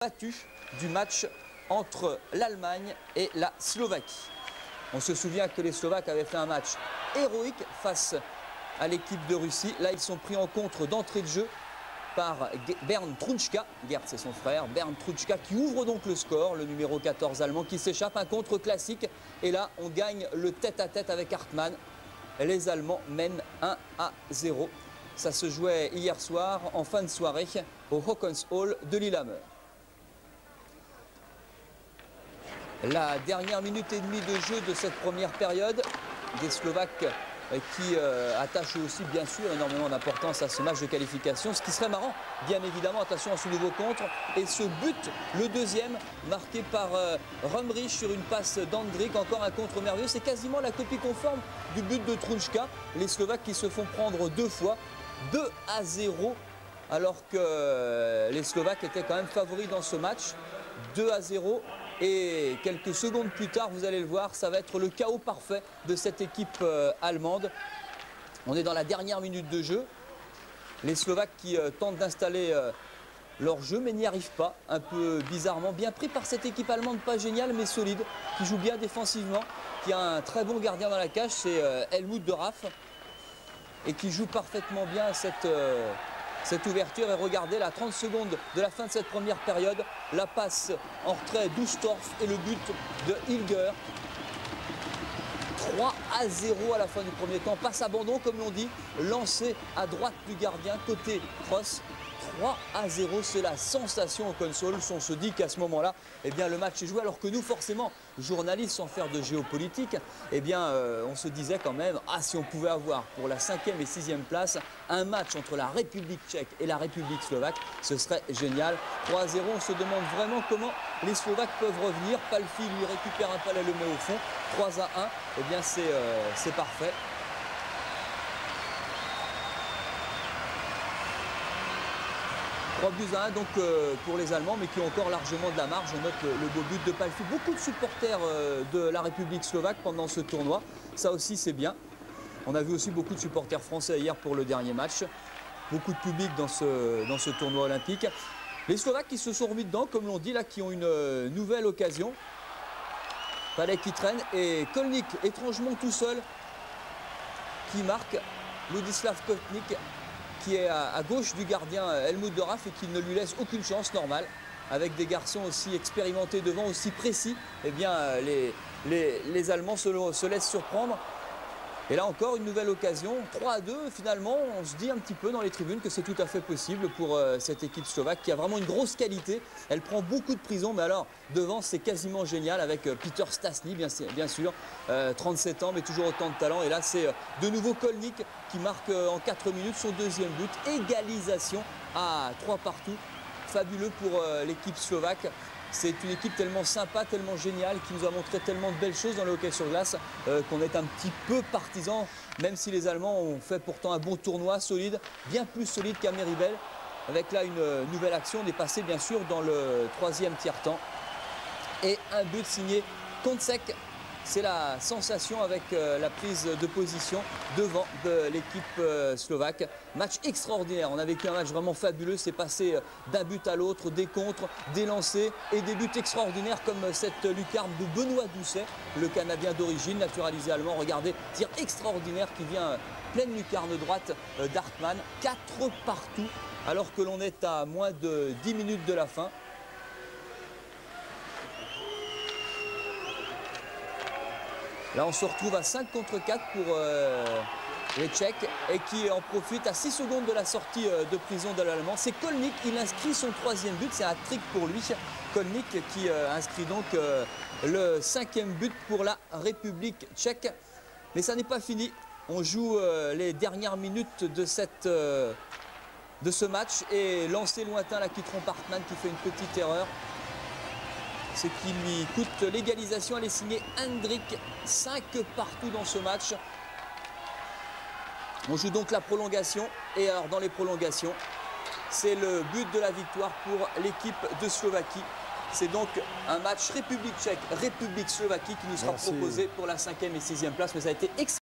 battu du match entre l'Allemagne et la Slovaquie. On se souvient que les Slovaques avaient fait un match héroïque face à l'équipe de Russie. Là, ils sont pris en contre d'entrée de jeu par Bernd Trutschka. Gerd, c'est son frère. Bernd Trutschka qui ouvre donc le score. Le numéro 14 allemand qui s'échappe. Un contre classique. Et là, on gagne le tête-à-tête avec Hartmann. Les Allemands mènent 1-0. Ça se jouait hier soir, en fin de soirée, au Håkonshall de Lillehammer. La dernière minute et demie de jeu de cette première période, des Slovaques qui attachent aussi bien sûr énormément d'importance à ce match de qualification. Ce qui serait marrant, bien évidemment, attention à ce nouveau contre. Et ce but, le deuxième, marqué par Rumrich sur une passe d'Andrik, encore un contre merveilleux. C'est quasiment la copie conforme du but de Trutschka. Les Slovaques qui se font prendre deux fois, 2-0, alors que les Slovaques étaient quand même favoris dans ce match. 2-0. Et quelques secondes plus tard, vous allez le voir, ça va être le chaos parfait de cette équipe allemande. On est dans la dernière minute de jeu. Les Slovaques qui tentent d'installer leur jeu, mais n'y arrivent pas. Un peu bizarrement, bien pris par cette équipe allemande, pas géniale, mais solide, qui joue bien défensivement, qui a un très bon gardien dans la cage, c'est Helmut de Raff, et qui joue parfaitement bien cette ouverture. Et regardez, là, 30 secondes de la fin de cette première période, la passe en retrait d'Ustorf et le but de Hilger. 3-0 à la fin du premier temps. Passe abandon, comme l'on dit, lancé à droite du gardien, côté cross. 3-0, c'est la sensation au console. On se dit qu'à ce moment-là, eh bien, le match est joué, alors que nous, forcément, journalistes sans faire de géopolitique, eh bien, on se disait quand même, si on pouvait avoir pour la 5e et 6e place un match entre la République tchèque et la République slovaque, ce serait génial. 3-0, on se demande vraiment comment les Slovaques peuvent revenir. Palfi lui récupère un palais, le met au fond. 3-1, eh bien, c'est parfait. 3-1 donc pour les Allemands, mais qui ont encore largement de la marge. On note le beau but de Palfi. Beaucoup de supporters de la République slovaque pendant ce tournoi. Ça aussi, c'est bien. On a vu aussi beaucoup de supporters français hier pour le dernier match. Beaucoup de public dans ce tournoi olympique. Les Slovaques qui se sont remis dedans, comme l'on dit, là, qui ont une nouvelle occasion. Palais qui traîne et Kolnik, étrangement tout seul, qui marque. Ladislav Kolnik, qui est à gauche du gardien Helmut de Raff et qui ne lui laisse aucune chance, normale. Avec des garçons aussi expérimentés devant, aussi précis, eh bien, les Allemands se laissent surprendre. Et là encore, une nouvelle occasion, 3-2, finalement, on se dit un petit peu dans les tribunes que c'est tout à fait possible pour cette équipe slovaque qui a vraiment une grosse qualité. Elle prend beaucoup de prison, mais alors, devant, c'est quasiment génial avec Peter Stastny, bien sûr, 37 ans, mais toujours autant de talent. Et là, c'est de nouveau Kolnik qui marque en 4 minutes son deuxième but. Égalisation à 3 partout. Fabuleux pour l'équipe slovaque. C'est une équipe tellement sympa, tellement géniale, qui nous a montré tellement de belles choses dans le hockey sur glace qu'on est un petit peu partisans, même si les Allemands ont fait pourtant un bon tournoi solide, bien plus solide qu'à Meribel. Avec là une nouvelle action, on est passé bien sûr dans le 3e tiers-temps. Et un but signé Kontsek. C'est la sensation avec la prise de position devant de l'équipe slovaque. Match extraordinaire, on a vécu un match vraiment fabuleux, c'est passé d'un but à l'autre, des contres, des lancers et des buts extraordinaires comme cette lucarne de Benoît Doucet, le Canadien d'origine, naturalisé allemand. Regardez, tir extraordinaire qui vient pleine lucarne droite d'Hartmann, 4 partout alors que l'on est à moins de 10 minutes de la fin. Là, on se retrouve à 5 contre 4 pour les Tchèques et qui en profite à 6 secondes de la sortie de prison de l'Allemand. C'est Kolnik, il inscrit son 3e but, c'est un trick pour lui. Kolnik qui inscrit donc le 5e but pour la République tchèque. Mais ça n'est pas fini. On joue les dernières minutes de ce match et lancé lointain là qui trompe Hartmann qui fait une petite erreur. Ce qui lui coûte l'égalisation. Elle est signée Hendrik, 5 partout dans ce match. On joue donc la prolongation. Et alors dans les prolongations, c'est le but de la victoire pour l'équipe de Slovaquie. C'est donc un match République tchèque, République Slovaquie qui nous sera proposé pour la 5e et 6e place. Mais ça a été extrêmement